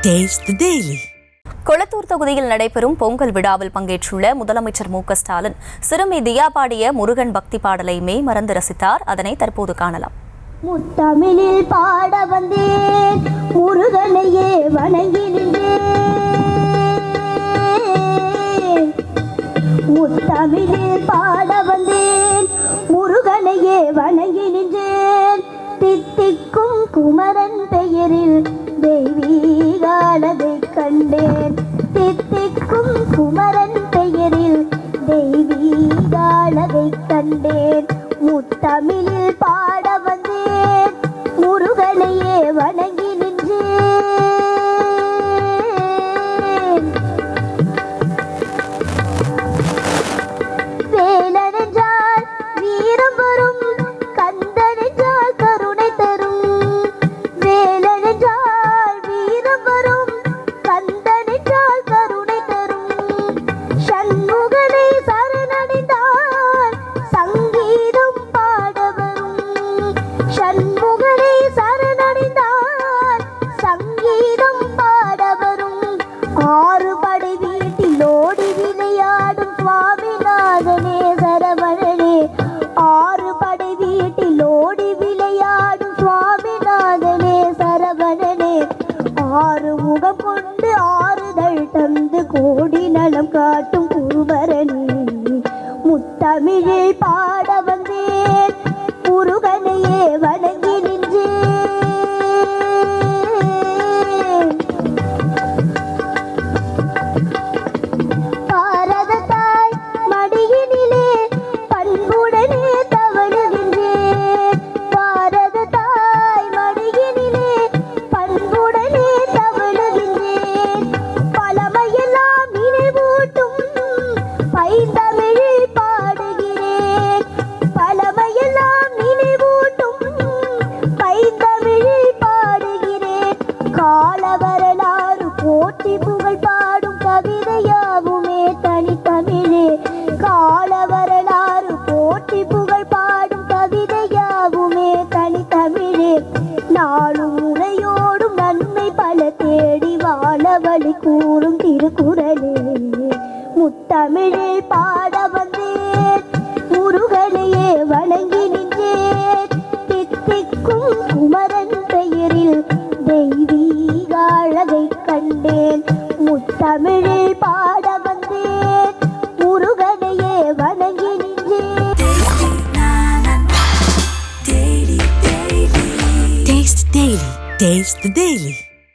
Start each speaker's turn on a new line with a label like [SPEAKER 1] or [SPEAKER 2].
[SPEAKER 1] Taste the Daily.
[SPEAKER 2] Kolathur தொகுதியில் நடைபெறும் பொங்கல் விழாவில் பங்கேற்றுள்ள முதலமைச்சர் மு.க.ஸ்டாலின் சிறுமி தியா பாடிய முருகன் பக்தி பாடலை மறந்து ரசித்தார். அதனை தற்போது காணலாம்.
[SPEAKER 3] முத்தமிழில் பாட வந்தேன், முருகனையே வணங்கி நின்றேன். முத்தமிழில் பாட வந்தேன், முருகனையே வணங்கி நின்றேன். தித்திக்கும் குமரன் பெயரில் தெய்வீகானதை கண்டேன். தித்திக்கும் குமரன் பெயரில் தெய்வீகானதை கண்டேன். முத்தமிழில் பாட வந்தேன், முருகனையே வணங்கி நின்றேன். வேலனென்றால் வீரம் வரும், கந்தனென்றால் கருணை தரும். வேலனென்றால் வீரம் வரும், கந்தனென்றால் கருணை தரும். சண்முகனை சரணடைந்தால் சங்கீதம் பாட வரும். சண்முகனை சரணடைந்தால் சங்கீதம் பாட வரும். ஆறுபடை வீட்டில் ஓடி விளையாடும் சுவாமிநாதனே சரவணனே. ஆறுபடை வீட்டில் ஓடி விளையாடும் சுவாமிநாதனே சரவணனே. ஆறு முகம் கொண்டு ஆறுதல் தந்து கோடி நலம் காட்டும் குருபரனே. முத்தமிழில் பாட வந்தேன், முருகனையே வணங்கி நின்றேன். பாரத தாய் மடியினிலே பண்புடனே தவழுகின்றேன். பாரத தாய் மடியினிலே பண்புடனே தவழுகின்றேன். பழமையெல்லாம் நினைவூட்டும் பைந்தமிழில் பாடுகிறேன். பழமையெல்லாம் நினைவூட்டும் பைந்தமிழில் பாடுகிறேன். கால வரலாறு போற்றி புகழ் பாடும் கவிதையாவுமே தனித்தமிழே. கால வரலாறு போற்றி புகழ் பாடும் கவிதையாவுமே தனித்தமிழே. நாளும் உரையோடும் நன்மை பல தேடி வாழ வழி கூறும் திருக்குறளே. முத்தமிழில் பாட வந்தேன், முருகனையே வணங்கி நின்றேன். தித்திக்கும் குமரன் பெயரில் தெய்வீக அழகை கண்டேன். முத்தமிழில் பாட வந்தேன், முருகனையே வணங்கி நின்றேன்.
[SPEAKER 1] Taste the Daily. Taste the Daily.